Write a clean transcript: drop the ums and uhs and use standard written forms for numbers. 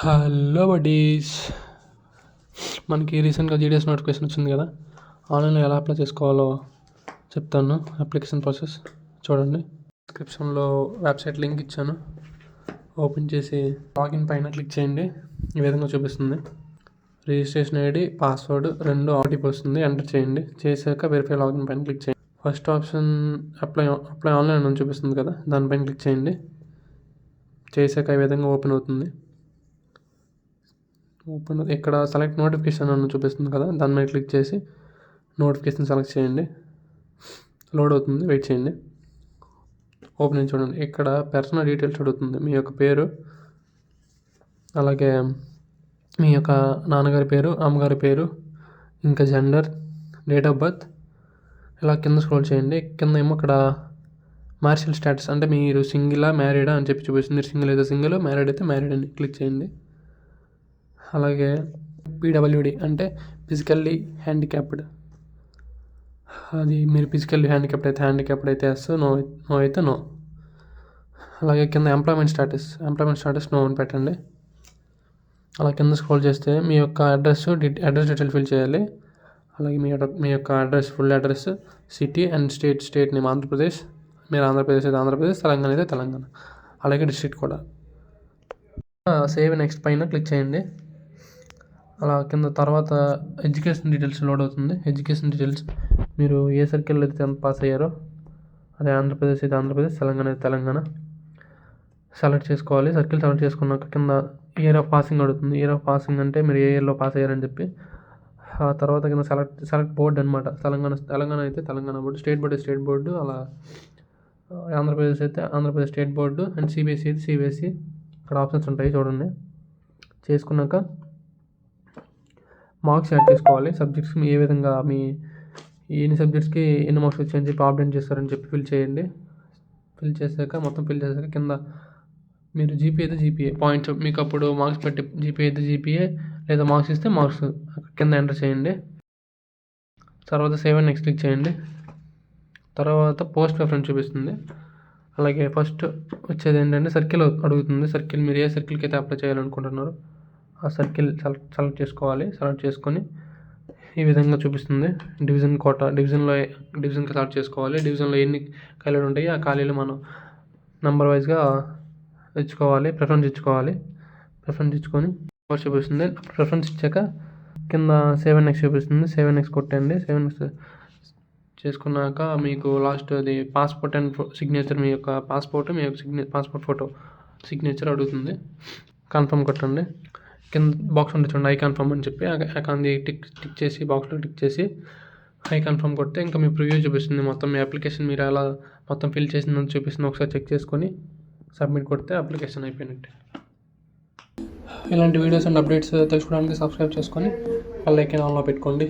Hello buddies, మనకి రీసెంట్గా GDS notification వచ్చింది కదా. ఆన్లైన్లో ఎలా అప్లై చేసుకోవాలో చెప్తాను. అప్లికేషన్ ప్రాసెస్ చూడండి. డిస్క్రిప్షన్లో వెబ్సైట్ లింక్ ఇచ్చాను. ఓపెన్ చేసి లాగిన్ పైన క్లిక్ చేయండి. ఈ విధంగా చూపిస్తుంది. రిజిస్ట్రేషన్ ఐడి, పాస్వర్డ్ 2 ఓటీపీ వస్తుంది. ఎంటర్ చేయండి. చేశాక వెరిఫై లాగిన్ పైన క్లిక్ చేయండి. ఫస్ట్ ఆప్షన్ అప్లై ఆన్లైన్ అని చూపిస్తుంది కదా, దానిపైన క్లిక్ చేయండి. చేశాక ఈ విధంగా ఓపెన్ అవుతుంది. ఇక్కడ సెలెక్ట్ నోటిఫికేషన్ అని చూపిస్తుంది కదా, దాని మీద క్లిక్ చేసి నోటిఫికేషన్ సెలెక్ట్ చేయండి. లోడ్ అవుతుంది, వెయిట్ చేయండి. ఓపెన్ అయ్యి చూడండి. ఇక్కడ పర్సనల్ డీటెయిల్స్ అడుగుతుంది. మీ యొక్క పేరు, అలాగే మీ యొక్క నాన్నగారి పేరు, అమ్మగారి పేరు, ఇంకా జెండర్, డేట్ ఆఫ్ బర్త్. ఇలా కింద స్క్రోల్ చేయండి. కింద ఏమో ఇక్కడ మ్యారిటల్ స్టేటస్ అంటే మీరు సింగిలా మ్యారీడా అని చెప్పి చూపిస్తుంది. మీరు సింగిల్ అయితే సింగిల్, మ్యారీడ్ అయితే మ్యారీడ్ అని క్లిక్ చేయండి. అలాగే పీడబ్ల్యూడి అంటే ఫిజికల్లీ హ్యాండిక్యాప్డ్, అది మీరు ఫిజికల్లీ హ్యాండిక్యాప్డ్ అయితే ఎస్, నో అయితే నో. అలాగే కింద ఎంప్లాయ్మెంట్ స్టాటస్ నో అని పెట్టండి. అలా కింద స్క్రోల్ చేస్తే మీ యొక్క అడ్రస్ డీటెయిల్ ఫిల్ చేయాలి. అలాగే మీ యొక్క address, full address, city and state name Andhra Pradesh. మీరు ఆంధ్రప్రదేశ్ అయితే ఆంధ్రప్రదేశ్, తెలంగాణ అయితే తెలంగాణ. అలాగే డిస్ట్రిక్ట్ కూడా. సేవ్ నెక్స్ట్ పైన క్లిక్ చేయండి. అలా కింద తర్వాత ఎడ్యుకేషన్ డీటెయిల్స్ లోడ్ అవుతుంది. ఎడ్యుకేషన్ డీటెయిల్స్ మీరు ఏ సర్కిల్లో అయితే పాస్ అయ్యారో, అదే ఆంధ్రప్రదేశ్ అయితే ఆంధ్రప్రదేశ్, తెలంగాణ అయితే తెలంగాణ సెలెక్ట్ చేసుకోవాలి. సర్కిల్ సెలెక్ట్ చేసుకున్నాక కింద ఇయర్ ఆఫ్ పాసింగ్ అడుగుతుంది. ఇయర్ ఆఫ్ పాసింగ్ అంటే మీరు ఏ ఇయర్లో పాస్ అయ్యారని చెప్పి. ఆ తర్వాత కింద సెలెక్ట్ బోర్డు అనమాట. తెలంగాణ అయితే తెలంగాణ బోర్డు, స్టేట్ బోర్డు. అలా ఆంధ్రప్రదేశ్ అయితే Andhra Pradesh state board, and CBSE అయితే సిబిఎస్ఈ. ఇక్కడ ఆప్షన్స్ ఉంటాయి చూడండి. చేసుకున్నాక మార్క్స్ యాడ్ చేసుకోవాలి. సబ్జెక్ట్స్కి ఏ విధంగా మీ ఎన్ని సబ్జెక్ట్స్కి ఎన్ని మార్క్స్ వచ్చాయని చెప్పి అప్డేట్ చేస్తారని చెప్పి ఫిల్ చేయండి. ఫిల్ చేశాక కింద మీరు జీపీఏ అయితే జీపీఏ పాయింట్స్ మీకు అప్పుడు మార్క్స్ పెట్టి, జీపీఏ అయితే జీపీఏ, లేదా మార్క్స్ ఇస్తే మార్క్స్ కింద ఎంటర్ చేయండి. తర్వాత సేవ్ అండ్ నెక్స్ట్ క్లిక్ చేయండి. తర్వాత పోస్ట్ ప్రిఫరెన్స్ చూపిస్తుంది. అలాగే ఫస్ట్ వచ్చేది ఏంటంటే సర్కిల్ అడుగుతుంది. సర్కిల్ మీరు ఏ సర్కిల్కి అయితే అప్లై చేయాలనుకుంటున్నారో ఆ సర్కిల్ సెలెక్ట్ చేసుకోవాలి. సెలెక్ట్ చేసుకొని ఈ విధంగా చూపిస్తుంది. డివిజన్కి సెలెక్ట్ చేసుకోవాలి. డివిజన్లో ఎన్ని ఖాళీలు ఉంటాయి ఆ ఖాళీలు మనం నెంబర్ వైజ్గా ఇచ్చుకోవాలి. ప్రిఫరెన్స్ ఇచ్చుకొని చూపిస్తుంది. ప్రిఫరెన్స్ ఇచ్చాక కింద సేవ్ అండ్ నెక్స్ట్ చూపిస్తుంది. సేవ్ అండ్ నెక్స్ట్ కొట్టండి. సేవ్ అండ్ నెక్స్ట్ చేసుకున్నాక మీకు లాస్ట్ అది పాస్పోర్ట్ అండ్ సిగ్నేచర్, మీ యొక్క పాస్పోర్ట్ పాస్పోర్ట్ ఫోటో సిగ్నేచర్ అడుగుతుంది. కన్ఫర్మ్ కొట్టండి. కింద బాక్స్ ఉంటుంది చూడండి, ఐ కన్ఫర్మ్ అని చెప్పి. అది టిక్ చేసి బాక్స్లో టిక్ చేసి ఐ కన్ఫర్మ్ కొడితే ఇంకా మీ ప్రివ్యూ చూపిస్తుంది. మొత్తం మీ అప్లికేషన్ మీరు ఎలా మొత్తం ఫిల్ చేసిందని చూపిస్తుంది. ఒకసారి చెక్ చేసుకొని సబ్మిట్ కొడితే అప్లికేషన్ అయిపోయినట్టే. ఇలాంటి వీడియోస్ అండ్ అప్డేట్స్ తెలుసుకోవడానికి సబ్స్క్రైబ్ చేసుకొని బెల్ ఐకాన్ ఆన్లో పెట్టుకోండి.